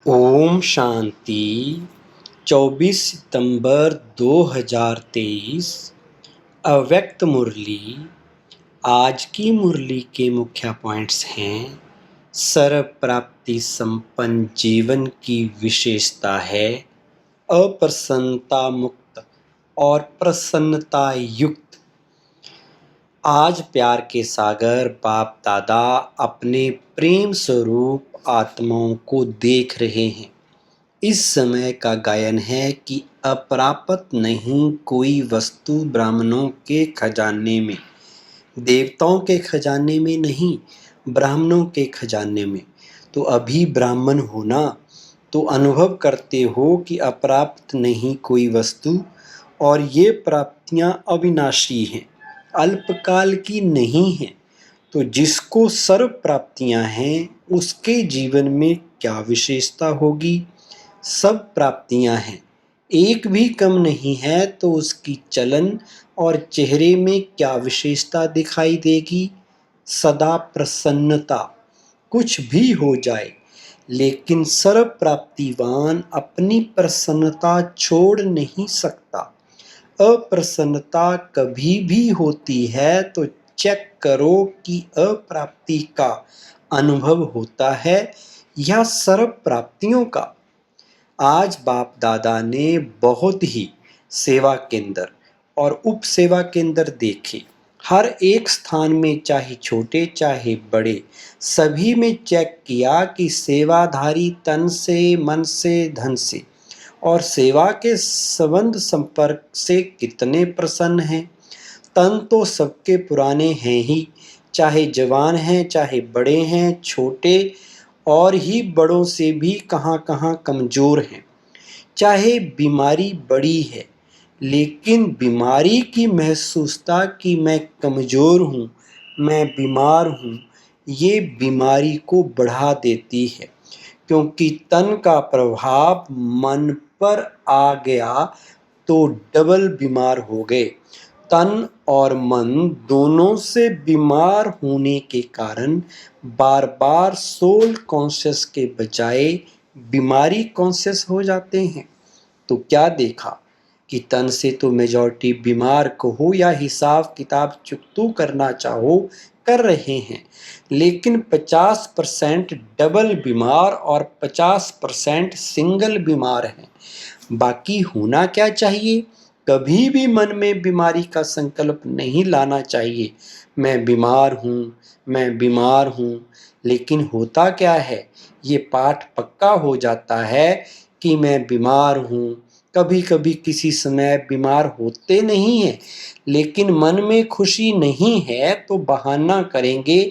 ओम शांति। 24 सितंबर 2023। अव्यक्त मुरली। आज की मुरली के मुख्य पॉइंट्स हैं। सर्व प्राप्ति संपन्न जीवन की विशेषता है अप्रसन्नता मुक्त और प्रसन्नता युक्त। आज प्यार के सागर बाप दादा अपने प्रेम स्वरूप आत्माओं को देख रहे हैं। इस समय का गायन है कि अप्राप्त नहीं कोई वस्तु ब्राह्मणों के खजाने में, देवताओं के खजाने में नहीं, ब्राह्मणों के खजाने में। तो अभी ब्राह्मण हो ना, तो अनुभव करते हो कि अप्राप्त नहीं कोई वस्तु, और ये प्राप्तियां अविनाशी हैं, अल्पकाल की नहीं हैं। तो जिसको सर्व प्राप्तियां हैं उसके जीवन में क्या विशेषता होगी? सब प्राप्तियां हैं, एक भी कम नहीं है। तो उसकी चलन और चेहरे में क्या विशेषता दिखाई देगी? सदा प्रसन्नता। कुछ भी हो जाए, लेकिन सर्व प्राप्तिवान अपनी प्रसन्नता छोड़ नहीं सकता। अप्रसन्नता कभी भी होती है तो चेक करो कि अप्राप्ति का अनुभव होता है या सर्व प्राप्तियों का। आज बाप दादा ने बहुत ही सेवा केंद्र और उप सेवा केंद्र देखे। हर एक स्थान में, चाहे छोटे चाहे बड़े, सभी में चेक किया कि सेवाधारी तन से, मन से, धन से और सेवा के संबंध संपर्क से कितने प्रसन्न हैं। तन तो सबके पुराने हैं ही, चाहे जवान हैं, चाहे बड़े हैं, छोटे और ही बड़ों से भी कहाँ कहाँ कमज़ोर हैं। चाहे बीमारी बड़ी है, लेकिन बीमारी की महसूसता कि मैं कमज़ोर हूँ, मैं बीमार हूँ, ये बीमारी को बढ़ा देती है। क्योंकि तन का प्रभाव मन पर आ गया तो डबल बीमार हो गए। तन और मन दोनों से बीमार होने के कारण बार बार सोल कॉन्शियस के बजाय बीमारी कॉन्शियस हो जाते हैं। तो क्या देखा कि तन से तो मेजॉरिटी बीमार कहो या हिसाब किताब चुकतू करना चाहो कर रहे हैं, लेकिन 50% डबल बीमार और 50% सिंगल बीमार हैं। बाकी होना क्या चाहिए? कभी भी मन में बीमारी का संकल्प नहीं लाना चाहिए। मैं बीमार हूँ, मैं बीमार हूँ। लेकिन होता क्या है, ये पाठ पक्का हो जाता है कि मैं बीमार हूँ। कभी कभी किसी समय बीमार होते नहीं हैं, लेकिन मन में खुशी नहीं है तो बहाना करेंगे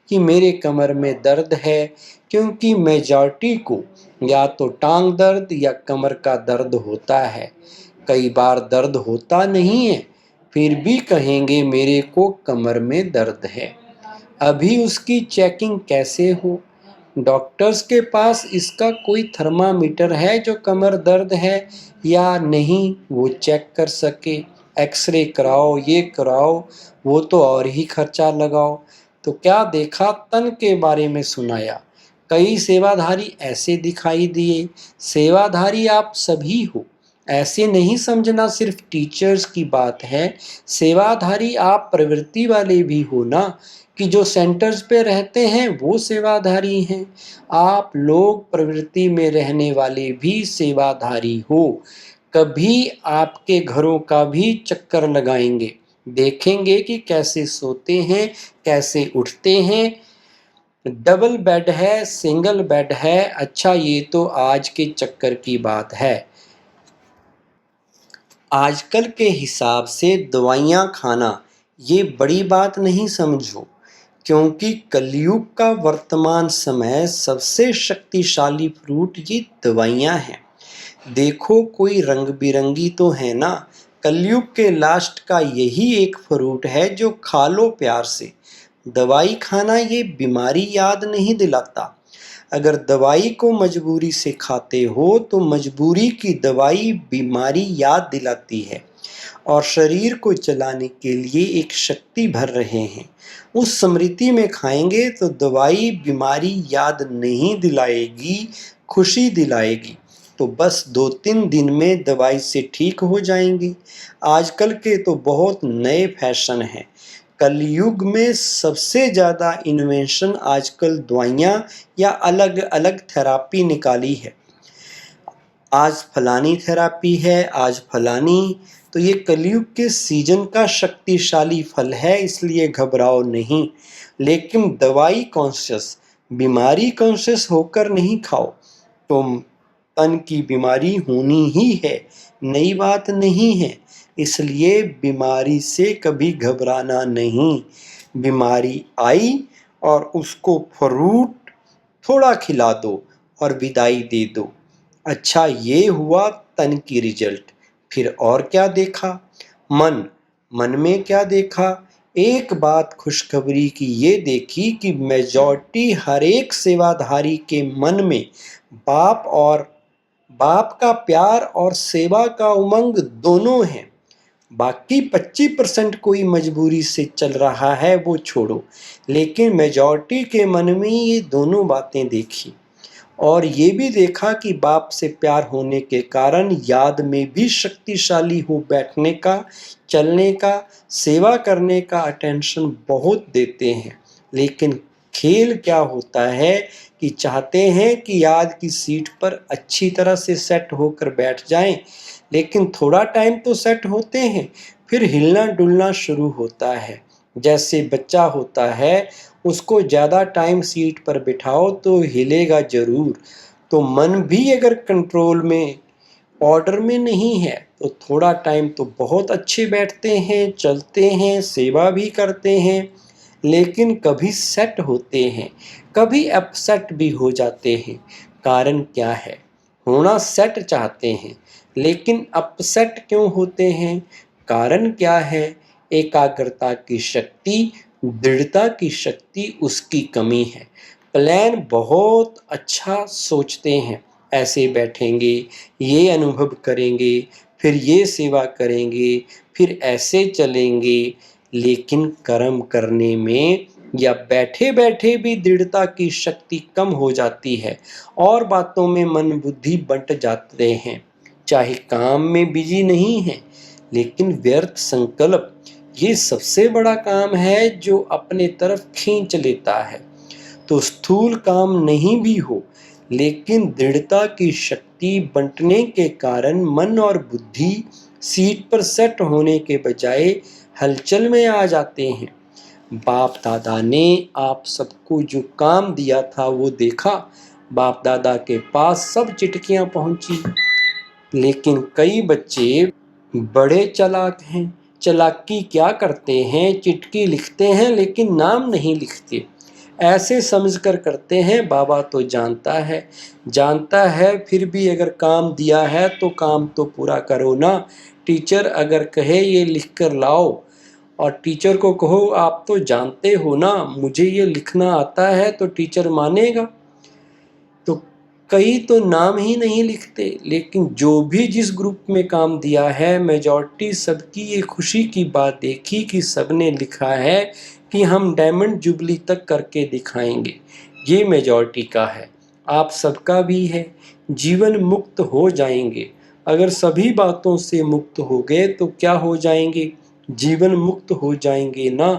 कि मेरे कमर में दर्द है, क्योंकि मेजॉरिटी को या तो टांग दर्द या कमर का दर्द होता है। कई बार दर्द होता नहीं है, फिर भी कहेंगे मेरे को कमर में दर्द है। अभी उसकी चेकिंग कैसे हो? डॉक्टर्स के पास इसका कोई थर्मामीटर है जो कमर दर्द है या नहीं वो चेक कर सके? एक्सरे कराओ, ये कराओ, वो तो और ही खर्चा लगाओ। तो क्या देखा, तन के बारे में सुनाया। कई सेवाधारी ऐसे दिखाई दिए। सेवाधारी आप सभी हो, ऐसे नहीं समझना सिर्फ टीचर्स की बात है। सेवाधारी आप प्रवृत्ति वाले भी हो ना, कि जो सेंटर्स पे रहते हैं वो सेवाधारी हैं। आप लोग प्रवृत्ति में रहने वाले भी सेवाधारी हो। कभी आपके घरों का भी चक्कर लगाएंगे, देखेंगे कि कैसे सोते हैं, कैसे उठते हैं। डबल बेड है, सिंगल बेड है, अच्छा ये तो आज के चक्कर की बात है। आजकल के हिसाब से दवाइयाँ खाना ये बड़ी बात नहीं समझो, क्योंकि कलयुग का वर्तमान समय सबसे शक्तिशाली फ्रूट ये दवाइयाँ हैं। देखो कोई रंग बिरंगी तो है ना, कलयुग के लास्ट का यही एक फ्रूट है जो खा लो प्यार से। दवाई खाना ये बीमारी याद नहीं दिलाता। अगर दवाई को मजबूरी से खाते हो तो मजबूरी की दवाई बीमारी याद दिलाती है और शरीर को चलाने के लिए एक शक्ति भर रहे हैं। उस स्मृति में खाएंगे तो दवाई बीमारी याद नहीं दिलाएगी, खुशी दिलाएगी, तो बस 2-3 दिन में दवाई से ठीक हो जाएंगी। आजकल के तो बहुत नए फैशन हैं। कलयुग में सबसे ज़्यादा इन्वेंशन आजकल दवाइयाँ या अलग अलग थेरापी निकाली है। आज फलानी थेरापी है, आज फलानी। तो ये कलयुग के सीजन का शक्तिशाली फल है, इसलिए घबराओ नहीं। लेकिन दवाई कॉन्शियस, बीमारी कॉन्शियस होकर नहीं खाओ। तो तन की बीमारी होनी ही है, नई बात नहीं है। इसलिए बीमारी से कभी घबराना नहीं। बीमारी आई और उसको फ्रूट थोड़ा खिला दो और विदाई दे दो। अच्छा, ये हुआ तन की रिजल्ट। फिर और क्या देखा? मन। मन में क्या देखा? एक बात खुशखबरी की ये देखी कि मेजॉरिटी हर एक सेवाधारी के मन में बाप का प्यार और सेवा का उमंग दोनों हैं। बाकी 25% कोई मजबूरी से चल रहा है, वो छोड़ो। लेकिन मेजॉरिटी के मन में ये दोनों बातें देखी। और ये भी देखा कि बाप से प्यार होने के कारण याद में भी शक्तिशाली हो बैठने का, चलने का, सेवा करने का अटेंशन बहुत देते हैं। लेकिन खेल क्या होता है कि चाहते हैं कि याद की सीट पर अच्छी तरह से सेट होकर बैठ जाएं, लेकिन थोड़ा टाइम तो सेट होते हैं, फिर हिलना डुलना शुरू होता है। जैसे बच्चा होता है, उसको ज़्यादा टाइम सीट पर बिठाओ तो हिलेगा ज़रूर। तो मन भी अगर कंट्रोल में, ऑर्डर में नहीं है, तो थोड़ा टाइम तो बहुत अच्छे बैठते हैं, चलते हैं, सेवा भी करते हैं। लेकिन कभी सेट होते हैं, कभी अपसेट भी हो जाते हैं। कारण क्या है? होना सेट चाहते हैं, लेकिन अपसेट क्यों होते हैं? कारण क्या है? एकाग्रता की शक्ति, दृढ़ता की शक्ति उसकी कमी है। प्लान बहुत अच्छा सोचते हैं, ऐसे बैठेंगे, ये अनुभव करेंगे, फिर ये सेवा करेंगे, फिर ऐसे चलेंगे। लेकिन कर्म करने में या बैठे बैठे भी दृढ़ता की शक्ति कम हो जाती है और बातों में मन बुद्धि बंट जाते हैं। चाहे काम में बिजी नहीं है, लेकिन व्यर्थ संकल्प ये सबसे बड़ा काम है जो अपने तरफ खींच लेता है। तो स्थूल काम नहीं भी हो, लेकिन दृढ़ता की शक्ति बंटने के कारण मन और बुद्धि सीट पर सेट होने के बजाय हलचल में आ जाते हैं। बाप दादा ने आप सबको जो काम दिया था वो देखा। बाप दादा के पास सब चिट्ठियां पहुंची, लेकिन कई बच्चे बड़े चालाक हैं। चालाकी क्या करते हैं? चिट्ठी लिखते हैं लेकिन नाम नहीं लिखते। ऐसे समझकर करते हैं बाबा तो जानता है, फिर भी अगर काम दिया है तो काम तो पूरा करो ना। टीचर अगर कहे ये लिख कर लाओ, और टीचर को कहो आप तो जानते हो ना मुझे ये लिखना आता है, तो टीचर मानेगा? तो कई तो नाम ही नहीं लिखते। लेकिन जो भी जिस ग्रुप में काम दिया है, मेजॉरिटी सबकी ये खुशी की बात देखी कि सबने लिखा है कि हम डायमंड जुबली तक करके दिखाएंगे। ये मेजॉरिटी का है, आप सबका भी है। जीवन मुक्त हो जाएंगे। अगर सभी बातों से मुक्त हो गए तो क्या हो जाएंगे? जीवन मुक्त हो जाएंगे ना।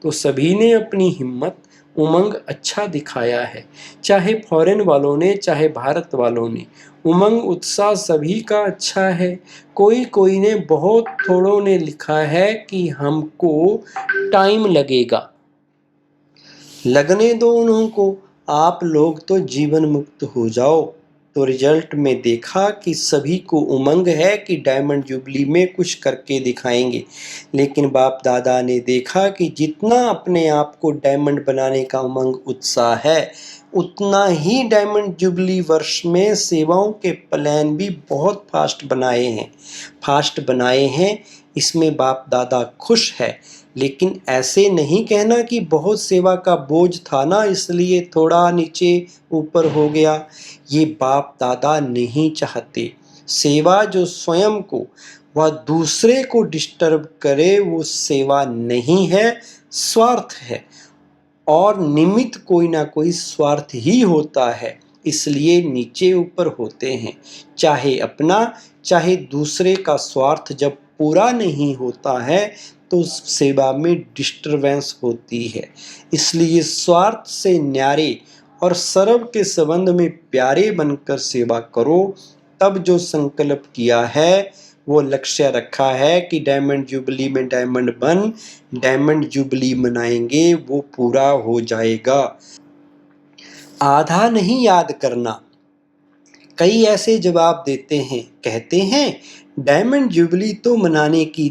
तो सभी ने अपनी हिम्मत, उमंग अच्छा दिखाया है, चाहे फॉरेन वालों ने, चाहे भारत वालों ने। उमंग उत्साह सभी का अच्छा है। कोई कोई ने, बहुत थोड़ों ने लिखा है कि हमको टाइम लगेगा। लगने दो उन्हों को, आप लोग तो जीवन मुक्त हो जाओ। तो रिजल्ट में देखा कि सभी को उमंग है कि डायमंड जुबली में कुछ करके दिखाएंगे। लेकिन बाप दादा ने देखा कि जितना अपने आप को डायमंड बनाने का उमंग उत्साह है, उतना ही डायमंड जुबली वर्ष में सेवाओं के प्लान भी बहुत फास्ट बनाए हैं। इसमें बाप दादा खुश है। लेकिन ऐसे नहीं कहना कि बहुत सेवा का बोझ था ना इसलिए थोड़ा नीचे ऊपर हो गया। ये बाप दादा नहीं चाहते। सेवा जो स्वयं को व दूसरे को डिस्टर्ब करे वो सेवा नहीं है, स्वार्थ है। और निमित्त कोई ना कोई स्वार्थ ही होता है। इसलिए नीचे ऊपर होते हैं। चाहे अपना चाहे दूसरे का स्वार्थ जब पूरा नहीं होता है तो उस सेवा में डिस्टरबेंस होती है। इसलिए स्वार्थ से न्यारे और सर्व के संबंध में प्यारे बनकर सेवा करो। तब जो संकल्प किया है, वो लक्ष्य रखा है कि डायमंड जुबली में डायमंड बन डायमंड जुबली मनाएंगे, वो पूरा हो जाएगा। आधा नहीं याद करना। कई ऐसे जवाब देते हैं, कहते हैं डायमंड जुबली तो मनाने की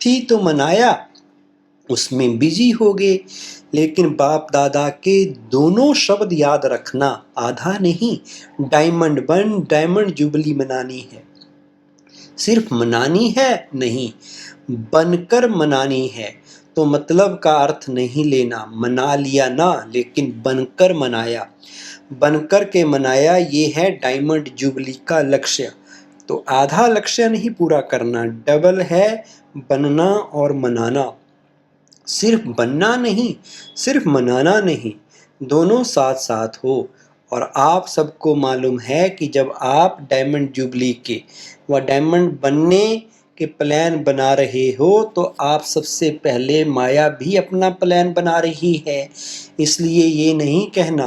थी तो मनाया, उसमें बिजी हो गए। लेकिन बाप दादा के दोनों शब्द याद रखना, आधा नहीं, डायमंड बन डायमंड जुबली मनानी है। सिर्फ मनानी है नहीं, बनकर मनानी है। तो मतलब का अर्थ नहीं लेना, मना लिया ना, लेकिन बनकर मनाया। बनकर के मनाया, ये है डायमंड जुबली का लक्ष्य। तो आधा लक्ष्य नहीं पूरा करना, डबल है बनना और मनाना। सिर्फ बनना नहीं, सिर्फ मनाना नहीं, दोनों साथ साथ हो। और आप सबको मालूम है कि जब आप डायमंड जुबली के व डायमंड बनने के प्लान बना रहे हो तो आप सबसे पहले माया भी अपना प्लान बना रही है। इसलिए ये नहीं कहना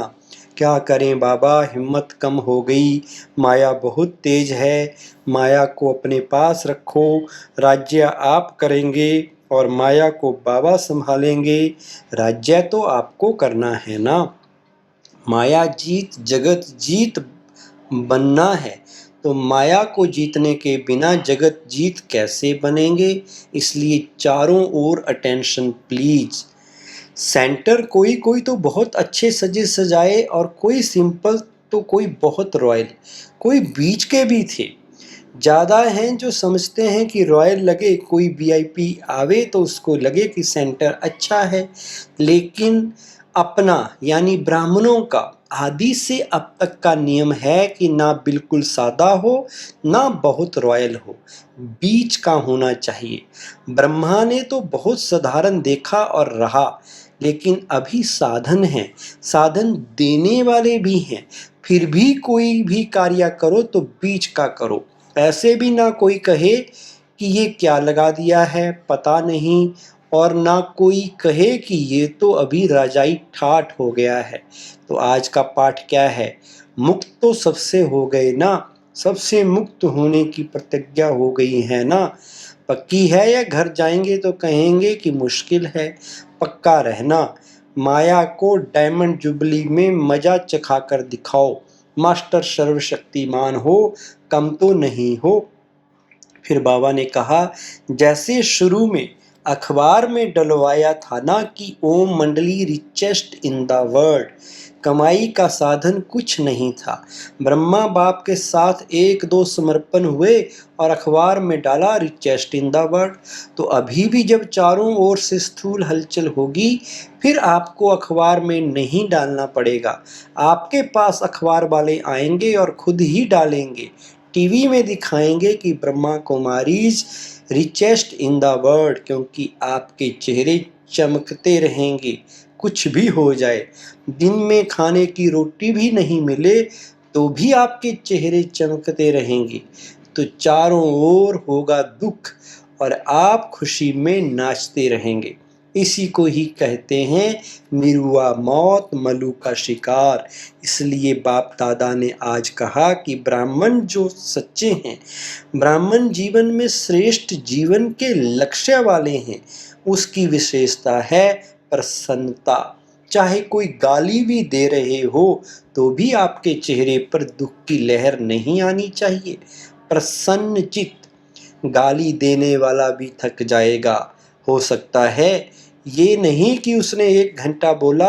क्या करें बाबा, हिम्मत कम हो गई, माया बहुत तेज है, माया को अपने पास रखो, राज्य आप करेंगे और माया को बाबा संभालेंगे। राज्य तो आपको करना है ना। माया जीत जगत जीत बनना है, तो माया को जीतने के बिना जगत जीत कैसे बनेंगे। इसलिए चारों ओर अटेंशन प्लीज। सेंटर कोई कोई तो बहुत अच्छे सजे सजाए और कोई सिंपल तो कोई बहुत रॉयल, कोई बीच के भी थे। ज़्यादा हैं जो समझते हैं कि रॉयल लगे, कोई वीआईपी आवे तो उसको लगे कि सेंटर अच्छा है। लेकिन अपना यानी ब्राह्मणों का आदि से अब तक का नियम है कि ना बिल्कुल सादा हो ना बहुत रॉयल हो, बीच का होना चाहिए। ब्रह्मा ने तो बहुत साधारण देखा और रहा, लेकिन अभी साधन है, साधन देने वाले भी हैं। फिर भी कोई भी कार्य करो तो बीच का करो। ऐसे भी ना कोई कहे कि ये क्या लगा दिया है पता नहीं, और ना कोई कहे कि ये तो अभी राजाई ठाठ हो गया है। तो आज का पाठ क्या है, मुक्त तो सबसे हो गए ना, सबसे मुक्त होने की प्रतिज्ञा हो गई है ना। पक्की है या घर जाएंगे तो कहेंगे कि मुश्किल है, पक्का रहना। माया को डायमंड जुबली में मजा चखा कर दिखाओ। मास्टर सर्वशक्तिमान हो, कम तो नहीं हो। फिर बाबा ने कहा, जैसे शुरू में अखबार में डलवाया था ना कि ओम मंडली रिचेस्ट इन द वर्ल्ड, कमाई का साधन कुछ नहीं था। ब्रह्मा बाप के साथ एक दो समर्पण हुए और अखबार में डाला रिचेस्ट इन द वर्ल्ड। तो अभी भी जब चारों ओर से स्थूल हलचल होगी, फिर आपको अखबार में नहीं डालना पड़ेगा। आपके पास अखबार वाले आएंगे और खुद ही डालेंगे, टीवी में दिखाएंगे कि Brahma Kumaris richest in the world, क्योंकि आपके चेहरे चमकते रहेंगे। कुछ भी हो जाए, दिन में खाने की रोटी भी नहीं मिले तो भी आपके चेहरे चमकते रहेंगे। तो चारों ओर होगा दुख और आप खुशी में नाचते रहेंगे। इसी को ही कहते हैं निरुआ मौत मलू का शिकार। इसलिए बाप दादा ने आज कहा कि ब्राह्मण जो सच्चे हैं, ब्राह्मण जीवन में श्रेष्ठ जीवन के लक्ष्य वाले हैं, उसकी विशेषता है प्रसन्नता। चाहे कोई गाली भी दे रहे हो तो भी आपके चेहरे पर दुख की लहर नहीं आनी चाहिए। प्रसन्न चित्त। गाली देने वाला भी थक जाएगा, हो सकता है ये नहीं कि उसने 1 घंटा बोला,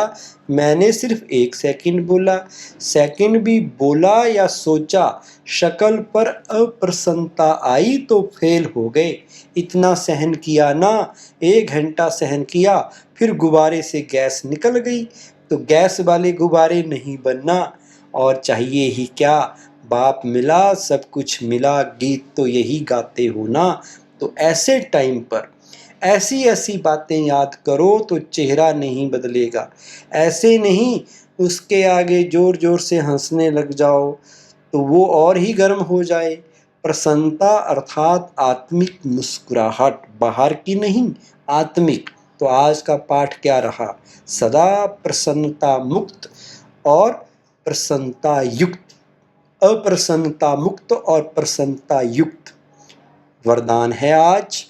मैंने सिर्फ 1 सेकंड बोला। सेकंड भी बोला या सोचा, शक्ल पर अप्रसन्नता आई तो फेल हो गए। इतना सहन किया ना, 1 घंटा सहन किया, फिर गुब्बारे से गैस निकल गई। तो गैस वाले गुब्बारे नहीं बनना। और चाहिए ही क्या, बाप मिला सब कुछ मिला, गीत तो यही गाते हो ना। तो ऐसे टाइम पर ऐसी ऐसी बातें याद करो तो चेहरा नहीं बदलेगा। ऐसे नहीं उसके आगे जोर जोर से हंसने लग जाओ तो वो और ही गर्म हो जाए। प्रसन्नता अर्थात आत्मिक मुस्कुराहट, बाहर की नहीं, आत्मिक। तो आज का पाठ क्या रहा? सदा प्रसन्नता मुक्त और प्रसन्नता युक्त, अप्रसन्नता मुक्त और प्रसन्नता युक्त। वरदान है आज,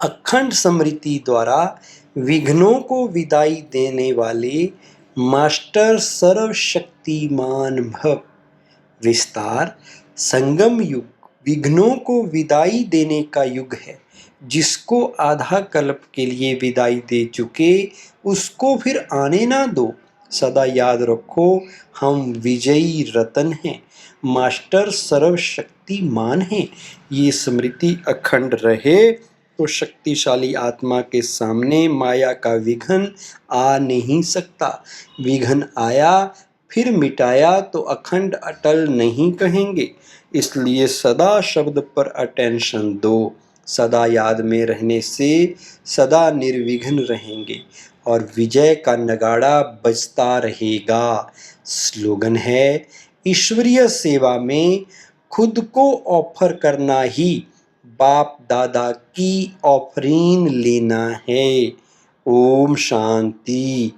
अखंड स्मृति द्वारा विघ्नों को विदाई देने वाले मास्टर सर्वशक्तिमान भव। विस्तार, संगम युग विघ्नों को विदाई देने का युग है। जिसको आधा कल्प के लिए विदाई दे चुके, उसको फिर आने ना दो। सदा याद रखो, हम विजयी रतन हैं, मास्टर सर्वशक्तिमान हैं। ये स्मृति अखंड रहे तो शक्तिशाली आत्मा के सामने माया का विघ्न आ नहीं सकता। विघ्न आया फिर मिटाया तो अखंड अटल नहीं कहेंगे। इसलिए सदा शब्द पर अटेंशन दो। सदा याद में रहने से सदा निर्विघ्न रहेंगे और विजय का नगाड़ा बजता रहेगा। स्लोगन है, ईश्वरीय सेवा में खुद को ऑफर करना ही बाप दादा की ऑफरीन लेना है। ओम शांति।